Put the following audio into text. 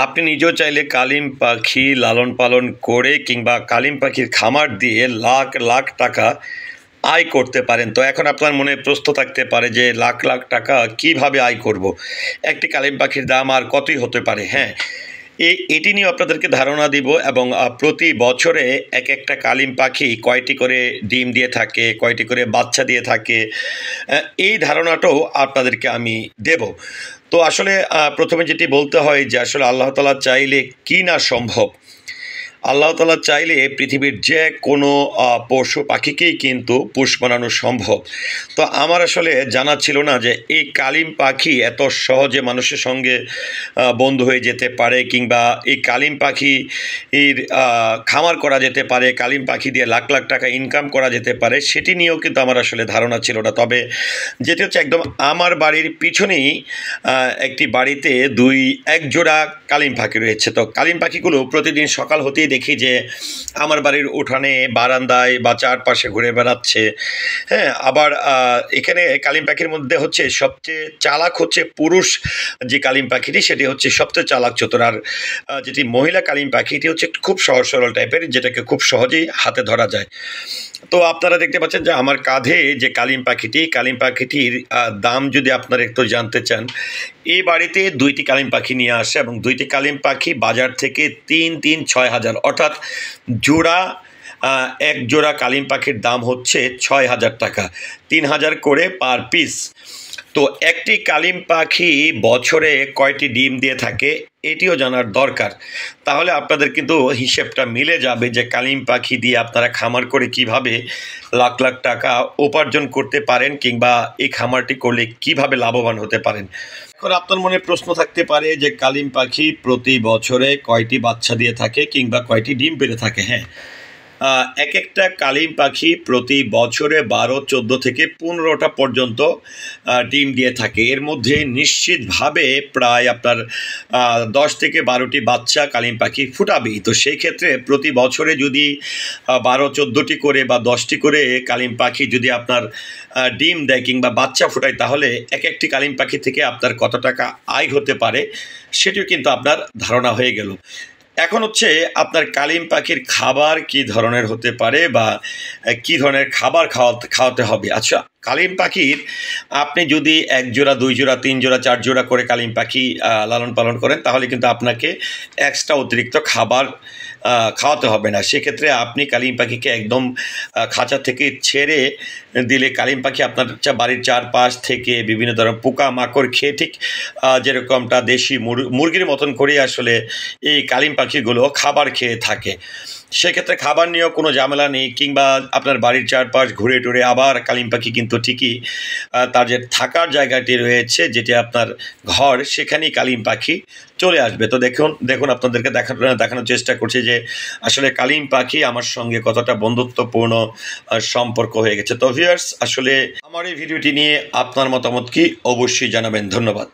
আপনি নিজেও চাইলে কালিম পাখি লালন পালন করে কিংবা কালিম পাখির খামার দিয়ে লাখ লাখ টাকা আয় করতে পারেন। তো এখন আপনার মনে প্রশ্ন থাকতে পারে যে লাখ লাখ টাকা কিভাবে আয় করব। একটি কালিম পাখির দাম আর কতই হতে পারে। হ্যাঁ, এটি নিয়ে আপনাদেরকে ধারণা দিব এবং প্রতি বছরে এক একটা কালিম পাখি কয়টি করে ডিম দিয়ে থাকে, কয়টি করে বাচ্চা দিয়ে থাকে, এই ধারণাটাও আপনাদেরকে আমি দেব। তো আসলে প্রথমে যেটি বলতে হয় যে আসলে আল্লাহ তাআলা চাইলে কি না সম্ভব। আল্লাহ তাআলা চাইলে পৃথিবীর যে কোনো পশু পাখিকেই কিন্তু পোষ মানানো সম্ভব। তো আমার আসলে জানা ছিল না যে এই কালিম পাখি এত সহজে মানুষের সঙ্গে বন্ধু হয়ে যেতে পারে কিংবা এই কালিম পাখির খামার করা যেতে পারে, কালিম পাখি দিয়ে লাখ লাখ টাকা ইনকাম করা যেতে পারে, সেটি নিয়েও কিন্তু আমার আসলে ধারণা ছিল না। তবে যেটি হচ্ছে একদম আমার বাড়ির পিছনেই একটি বাড়িতে এক জোড়া কালিম পাখি রয়েছে। তো কালিম পাখিগুলো প্রতিদিন সকাল হতেই দেখি যে আমার বাড়ির উঠানে, বারান্দায় বা চারপাশে ঘুরে বেড়াচ্ছে। হ্যাঁ, আবার এখানে কালিম পাখির মধ্যে হচ্ছে সবচেয়ে চালাক হচ্ছে পুরুষ যে কালিম পাখিটি, সেটি হচ্ছে সবচেয়ে চালাক চতুর। আর যেটি মহিলা কালিম পাখিটি হচ্ছে খুব সহজ সরল টাইপের, যেটাকে খুব সহজেই হাতে ধরা যায়। তো আপনারা দেখতে পাচ্ছেন যে আমার কাঁধে যে কালিম পাখিটির দাম যদি আপনারা একটু জানতে চান, এই বাড়িতে ২টি কালিম পাখি নিয়ে আসে এবং ২টি কালিম পাখি বাজার থেকে ৬,০০০ অর্থাৎ জোড়া এক জোড়া কালিম পাখির দাম হচ্ছে ৬,০০০ টাকা, ৩,০০০ করে পার পিস। তো একটি কালিম পাখি বছরে কয়টি ডিম দিয়ে থাকে এটিও জানার দরকার। তাহলে আপনাদের কিন্তু হিসেবটা মিলে যাবে যে কালিম পাখি দিয়ে আপনারা খামার করে কিভাবে লাখ লাখ টাকা উপার্জন করতে পারেন কিংবা এই খামারটি করলে কিভাবে লাভবান হতে পারেন। এখন আপনার মনে প্রশ্ন থাকতে পারে যে কালিম পাখি প্রতি বছরে কয়টি বাচ্চা দিয়ে থাকে কিংবা কয়টি ডিম পেড়ে থাকে। হ্যাঁ, এক একটা কালিম পাখি প্রতি বছরে ১২, ১৪ থেকে ১৫টা পর্যন্ত ডিম দিয়ে থাকে। এর মধ্যে নিশ্চিতভাবে প্রায় আপনার ১০ থেকে ১২টি বাচ্চা কালিম পাখি ফুটাবেই। তো সেই ক্ষেত্রে প্রতি বছরে যদি ১২, ১৪টি করে বা ১০টি করে কালিম পাখি যদি আপনার ডিম দেয় কিংবা বাচ্চা ফোটায়, তাহলে এক একটি কালিম পাখি থেকে আপনার কত টাকা আয় হতে পারে সেটিও কিন্তু আপনার ধারণা হয়ে গেল। এখন হচ্ছে আপনার কালিম পাখির খাবার কি ধরনের হতে পারে বা কি ধরনের খাবার খাওয়াতে হবে। আচ্ছা, কালিম পাখির আপনি যদি ১ জোড়া, ২ জোড়া, ৩ জোড়া, ৪ জোড়া করে কালিম পাখি লালন পালন করেন, তাহলে কিন্তু আপনাকে এক্সট্রা অতিরিক্ত খাবার খাওয়াতে হবে না। সেক্ষেত্রে আপনি কালিম পাখিকে একদম খাঁচা থেকে ছেড়ে দিলে কালিম পাখি আপনার বাড়ির চারপাশ থেকে বিভিন্ন ধরনের পোকামাকড় খেয়ে ঠিক যেরকমটা দেশি মুরগির মতন করেই আসলে এই কালিম পাখিগুলো খাবার খেয়ে থাকে। সেক্ষেত্রে খাবার নিয়েও কোনো ঝামেলা নেই কিংবা আপনার বাড়ির চারপাশ ঘুরে টুরে আবার কালিম পাখি কিন্তু ঠিকই তার যে থাকার জায়গাটি রয়েছে, যেটি আপনার ঘর, সেখানেই কালিম পাখি চলে আসবে। তো দেখুন আপনাদেরকে দেখানোর চেষ্টা করছি যে আসলে কালিম পাখি আমার সঙ্গে কতটা বন্ধুত্বপূর্ণ সম্পর্ক হয়ে গেছে। তো ভিউয়ার্স, আসলে আমার এই ভিডিওটি নিয়ে আপনার মতামত কি অবশ্যই জানাবেন। ধন্যবাদ।